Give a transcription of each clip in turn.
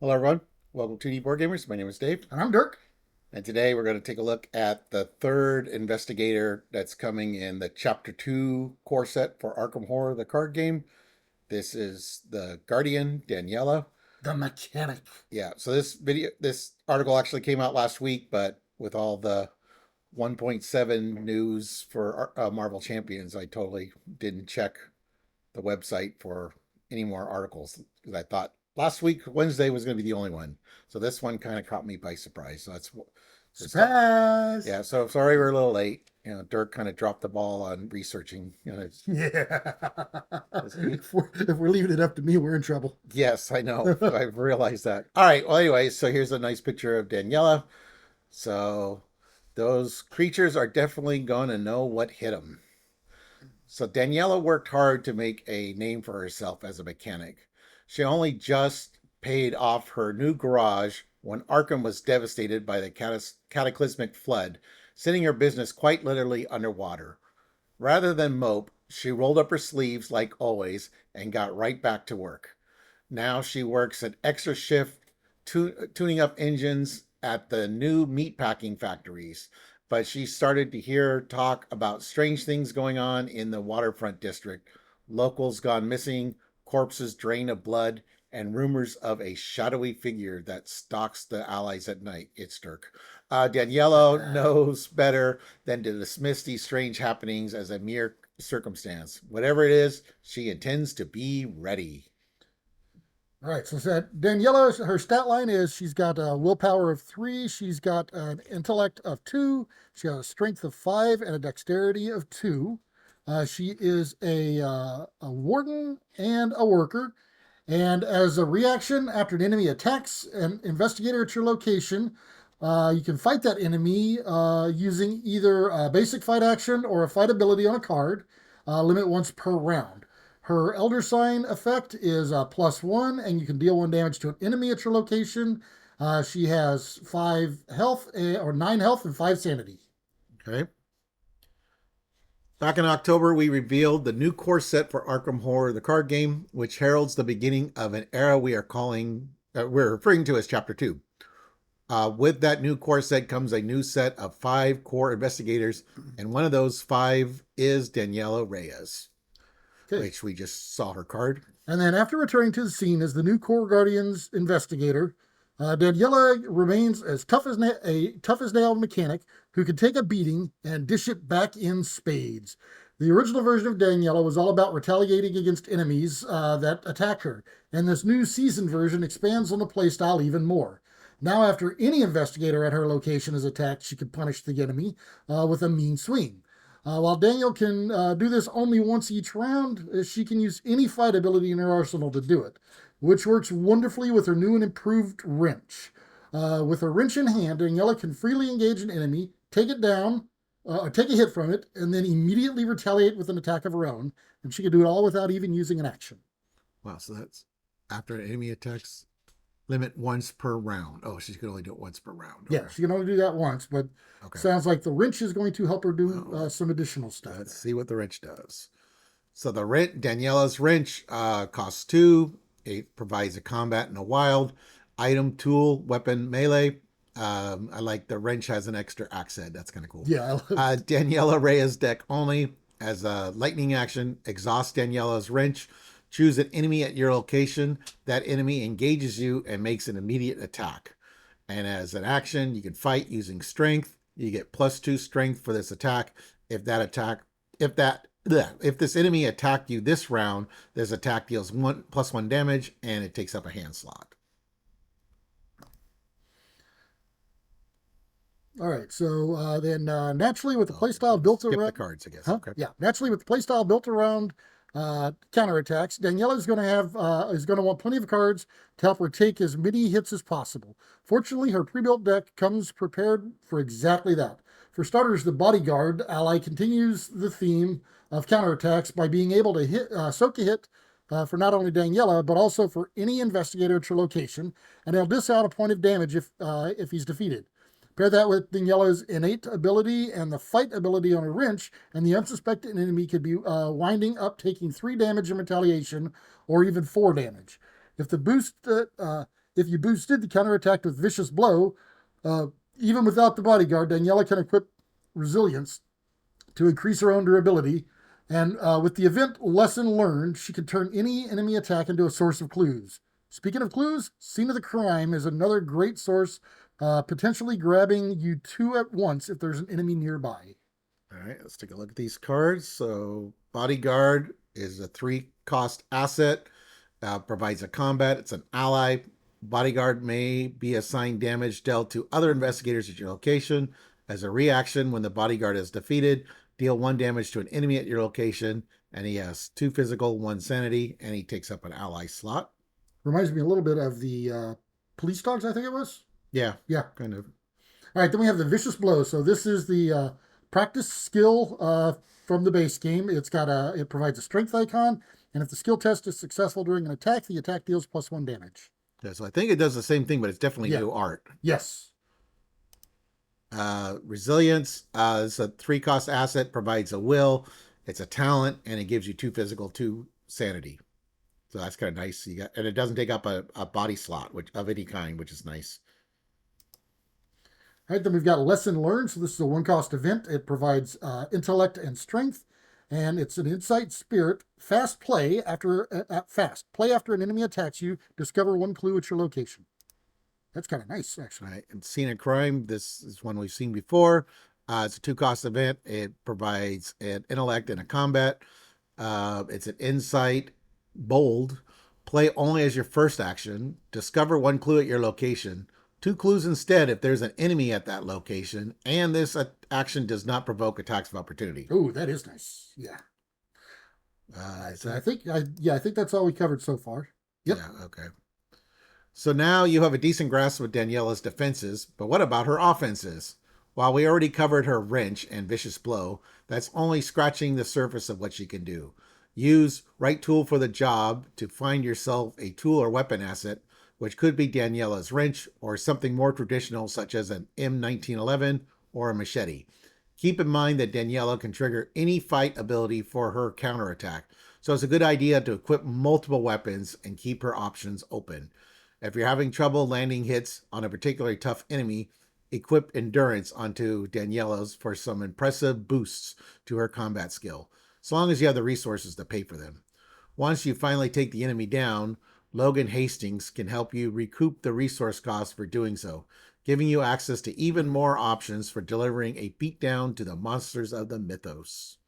Hello, everyone. Welcome to 2D Board Gamers. My name is Dave, And I'm Dirk. and today we're going to take a look at the third investigator that's coming in the Chapter 2 core set for Arkham Horror, the card game. This is the Guardian, Daniela. The mechanic. Yeah, so this article actually came out last week, but with all the 1.7 news for Marvel Champions, I totally didn't check the website for any more articles because I thought last week Wednesday was going to be the only one. So this one kind of caught me by surprise. So that's Surprise! yeah. So sorry we're a little late. Dirk kind of dropped the ball on researching. Yeah. if we're leaving it up to me, we're in trouble. Yes, I know. I've realized that. All right. Well, anyway, so here's a nice picture of Daniela. So those creatures are definitely going to know what hit them. So Daniela worked hard to make a name for herself as a mechanic. She only just paid off her new garage when Arkham was devastated by the cataclysmic flood, sending her business quite literally underwater. Rather than mope, she rolled up her sleeves like always and got right back to work. Now she works an extra shift tuning up engines at the new meatpacking factories, but she started to hear talk about strange things going on in the waterfront district. Locals gone missing, corpses drained of blood, and rumors of a shadowy figure that stalks the allies at night. It's Dirk. Daniela knows better than to dismiss these strange happenings as a mere circumstance. Whatever it is, she intends to be ready. All right, so that Daniela, her stat line is she's got a willpower of 3, she's got an intellect of 2, she has a strength of 5, and a dexterity of 2. She is a warden and a worker. And as a reaction, after an enemy attacks an investigator at your location, you can fight that enemy using either a basic fight action or a fight ability on a card, limit once per round. Her Elder Sign effect is +1, and you can deal 1 damage to an enemy at your location. She has 5 health, or 9 health, and 5 sanity. Okay. Back in October, we revealed the new core set for Arkham Horror, the card game, which heralds the beginning of an era we're referring to as Chapter 2. With that new core set comes a new set of 5 core investigators, and one of those 5 is Daniela Reyes, which we just saw her card. And then after returning to the scene as the new Core Guardians investigator, Daniela remains as tough as a tough as nail mechanic who can take a beating and dish it back in spades. The original version of Daniela was all about retaliating against enemies that attack her, and this new season version expands on the playstyle even more. Now, after any investigator at her location is attacked, she can punish the enemy with a mean swing. While Daniel can do this only once each round, she can use any fight ability in her arsenal to do it, which works wonderfully with her new and improved wrench. With her wrench in hand, Daniela can freely engage an enemy, take it down, or take a hit from it, and then immediately retaliate with an attack of her own. And she can do it all without even using an action. Wow, so that's after an enemy attacks, limit once per round. Oh, she can only do it once per round. Okay. Yeah, she can only do that once, but sounds like the wrench is going to help her do some additional stuff. Let's see what the wrench does. So the Daniela's wrench costs 2. It provides a combat in the wild, item, tool, weapon, melee. I like the wrench has an extra axe head. That's kind of cool. Yeah. Daniela Reyes deck only. As a lightning action, exhaust Daniela's wrench. Choose an enemy at your location. That enemy engages you and makes an immediate attack. And as an action, you can fight using strength. You get +2 strength for this attack. If this enemy attacked you this round, this attack deals +1 damage, and it takes up a hand slot. All right, so then naturally with the playstyle built around the cards, I guess. Okay. Yeah, naturally with the playstyle built around counterattacks, Daniela is going to want plenty of cards to help her take as many hits as possible. Fortunately, her pre-built deck comes prepared for exactly that. For starters, the bodyguard ally continues the theme of counterattacks by being able to soak a hit for not only Daniela, but also for any investigator at your location, and he'll dish out a point of damage if he's defeated. Pair that with Daniela's innate ability and the fight ability on her wrench, and the unsuspected enemy could be winding up taking 3 damage in retaliation, or even 4 damage. If the boost If you boosted the counterattack with Vicious Blow, uh, even without the bodyguard, Daniela can equip Resilience to increase her own durability. And with the event Lesson Learned, she can turn any enemy attack into a source of clues. Speaking of clues, Scene of the Crime is another great source, potentially grabbing you two at once if there's an enemy nearby. All right, let's take a look at these cards. So, Bodyguard is a 3-cost asset, provides a combat. It's an ally. Bodyguard may be assigned damage dealt to other investigators at your location. As a reaction, when the bodyguard is defeated, deal 1 damage to an enemy at your location. And he has 2 physical, 1 sanity, and he takes up an ally slot. Reminds me a little bit of the police dogs, I think it was. Yeah, Yeah. kind of. All right, then we have the Vicious Blow. So this is the practice skill from the base game. It provides a strength icon, and if the skill test is successful during an attack, the attack deals +1 damage. Yeah, so I think it does the same thing, but it's definitely new art. Yes. Resilience is a 3-cost asset, provides a will. It's a talent, and it gives you 2 physical, 2 sanity. So that's kind of nice. And it doesn't take up a body slot of any kind, which is nice. All right, then we've got Lesson Learned. So this is a 1-cost event. It provides intellect and strength, and it's an insight spirit. Fast play after an enemy attacks you. Discover 1 clue at your location. That's kind of nice, actually. Right. And Scene of Crime, this is one we've seen before. It's a 2-cost event. It provides an intellect and a combat. It's an insight, bold. Play only as your first action. Discover 1 clue at your location. 2 clues instead if there's an enemy at that location. And this action does not provoke attacks of opportunity. Oh, that is nice. Yeah. I think that's all we covered so far. Yep. Yeah, okay. So now you have a decent grasp of Daniela's defenses, but what about her offenses? While we already covered her wrench and vicious blow, that's only scratching the surface of what she can do. Use right tool for the job to find yourself a tool or weapon asset, which could be Daniela's wrench or something more traditional such as an M1911 or a machete. Keep in mind that Daniela can trigger any fight ability for her counterattack, so it's a good idea to equip multiple weapons and keep her options open. If you're having trouble landing hits on a particularly tough enemy, equip Endurance onto Daniela's for some impressive boosts to her combat skill, as long as you have the resources to pay for them. Once you finally take the enemy down, Logan Hastings can help you recoup the resource costs for doing so, giving you access to even more options for delivering a beatdown to the monsters of the mythos.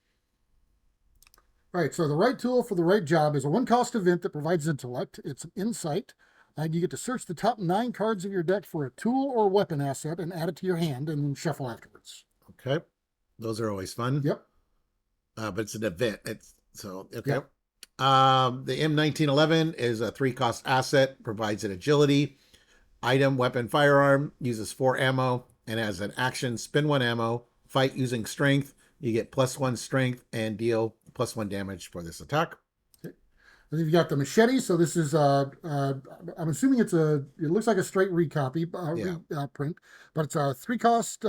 All right, so the right tool for the right job is a 1-cost event that provides intellect. It's an insight. And you get to search the top 9 cards of your deck for a tool or weapon asset and add it to your hand and then shuffle afterwards. Okay. Those are always fun. Yep. But it's an event. Okay. Yep. The M1911 is a 3-cost asset, provides an agility. Item, weapon, firearm, uses 4 ammo, and as an action, spend 1 ammo, fight using strength. You get +1 strength and deal +1 damage for this attack. And you've got the machete. So this is, I'm assuming it looks like a straight recopy, print, but it's a 3-cost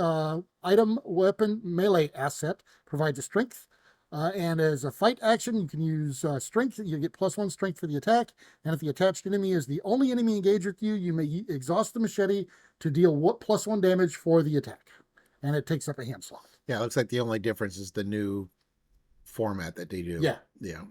item, weapon, melee asset, provides a strength. And as a fight action, you can use strength. You get +1 strength for the attack. And if the attached enemy is the only enemy engaged with you, you may exhaust the machete to deal +1 damage for the attack. And it takes up a hand slot. Yeah, it looks like the only difference is the new format that they do. Yeah. Yeah.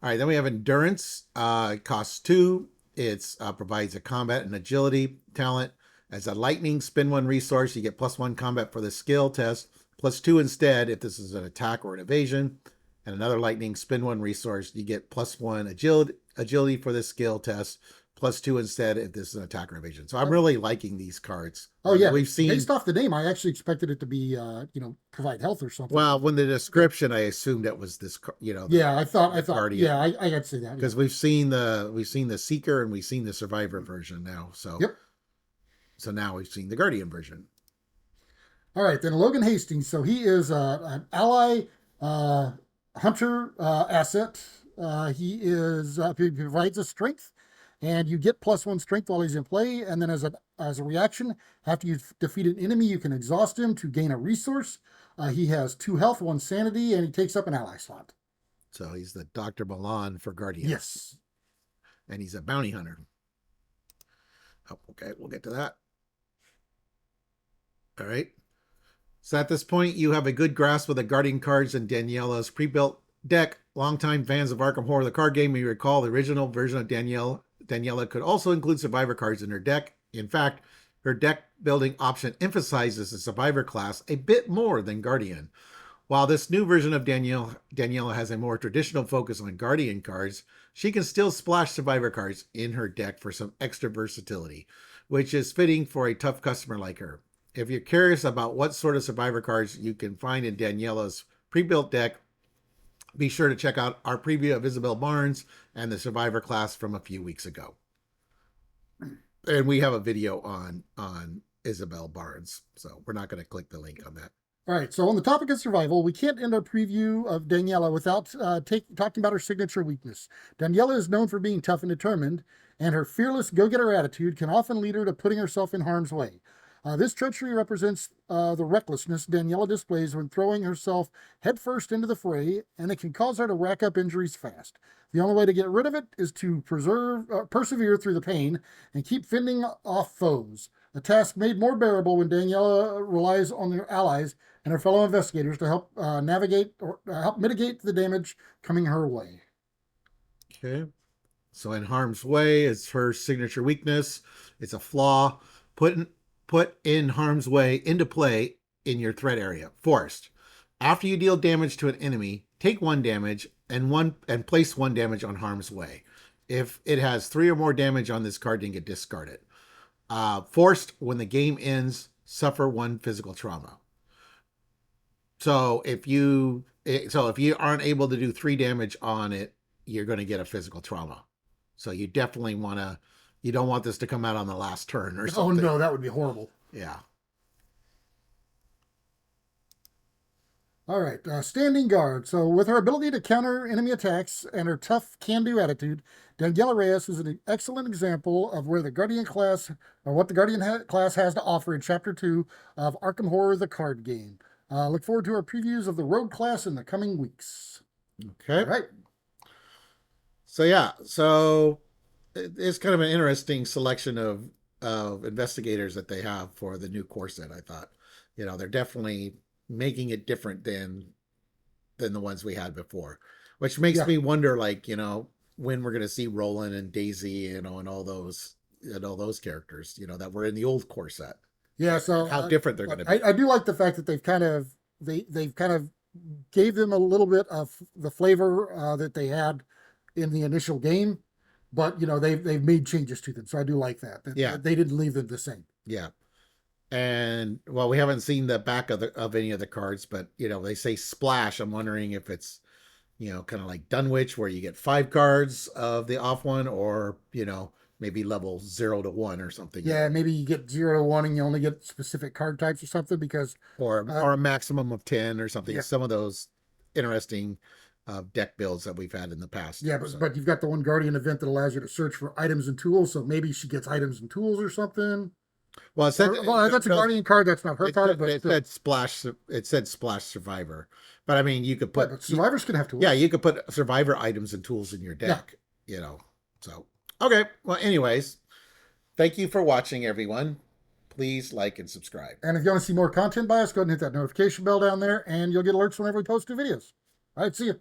All right, then we have Endurance. It costs 2. It provides a combat and agility talent. As a lightning, spend 1 resource. You get +1 combat for the skill test. +2 instead if this is an attack or an evasion. And another lightning, spend 1 resource. You get +1 agility for the skill test. +2 instead if this is an attack or evasion. So I'm really liking these cards. Oh yeah, we've seen. Based off the name, I actually expected it to be, provide health or something. Well, when the description, I assumed that was this, Yeah, I thought. Guardian. Yeah, I got to say that because we've seen the Seeker and we've seen the Survivor version now. So Yep. So now we've seen the Guardian version. All right, then Logan Hastings. So he is an ally hunter asset. He provides a strength, and you get +1 strength while he's in play. And then as a reaction, after you defeat an enemy, you can exhaust him to gain a resource. He has 2 health, 1 sanity, and he takes up an ally slot. So he's the Dr. Milan for Guardians. Yes. And he's a bounty hunter. Oh, okay, we'll get to that. All right. So at this point, you have a good grasp of the Guardian cards in Daniela's pre-built deck. Longtime fans of Arkham Horror, the card game, may recall the original version of Daniela could also include survivor cards in her deck. In fact, her deck building option emphasizes the survivor class a bit more than Guardian. While this new version of Daniela has a more traditional focus on Guardian cards, she can still splash survivor cards in her deck for some extra versatility, which is fitting for a tough customer like her. If you're curious about what sort of survivor cards you can find in Daniela's pre-built deck, be sure to check out our preview of Isabel Barnes and the survivor class from a few weeks ago. And we have a video on Isabel Barnes, so we're not going to click the link on that. All right, so on the topic of survival, we can't end our preview of Daniela without talking about her signature weakness. Daniela is known for being tough and determined, and her fearless go-getter attitude can often lead her to putting herself in harm's way. This treachery represents the recklessness Daniela displays when throwing herself headfirst into the fray, and it can cause her to rack up injuries fast. The only way to get rid of it is to persevere through the pain and keep fending off foes. A task made more bearable when Daniela relies on her allies and her fellow investigators to help help mitigate the damage coming her way. Okay. So in harm's way is her signature weakness. It's a flaw. Put in harm's way into play in your threat area. Forced. After you deal damage to an enemy, take 1 damage and place 1 damage on harm's way. If it has 3 or more damage on this card, then get discarded. Forced, when the game ends, suffer 1 physical trauma. So if you aren't able to do 3 damage on it, you're going to get a physical trauma. So you definitely you don't want this to come out on the last turn or something. Oh no, that would be horrible. Yeah. All right, standing guard. So with her ability to counter enemy attacks and her tough can-do attitude, Daniela Reyes is an excellent example of where the Guardian class, or what the Guardian class has to offer in Chapter 2 of Arkham Horror, the card game. Look forward to our previews of the Rogue class in the coming weeks. Okay. All right. So it's kind of an interesting selection of investigators that they have for the new core set. I thought, they're definitely making it different than the ones we had before, which makes me wonder, like, when we're going to see Roland and Daisy, and all those characters, that were in the old core set. Yeah. So how different they're going to be. I do like the fact that they've kind of gave them a little bit of the flavor that they had in the initial game, but they've made changes to them. So I do like that. They didn't leave them the same. Yeah. And well, we haven't seen the back of any of the cards, but they say splash. I'm wondering if it's kind of like Dunwich, where you get 5 cards of the off one, or maybe level 0 to 1 or something. Yeah, maybe you get 0 to 1 and you only get specific card types or something, because or a maximum of 10 or something. Yeah. Some of those interesting deck builds that we've had in the past. Yeah, but you've got the one Guardian event that allows you to search for items and tools, so maybe she gets items and tools or something. Well, that's a Guardian card. That's not her card, but it said splash. It said splash survivor, but I mean, you could put but survivors can have tools. Yeah, you could put survivor items and tools in your deck. So okay. Well, anyways, thank you for watching, everyone. Please like and subscribe. And if you want to see more content by us, go ahead and hit that notification bell down there, and you'll get alerts whenever we post new videos. All right, see you.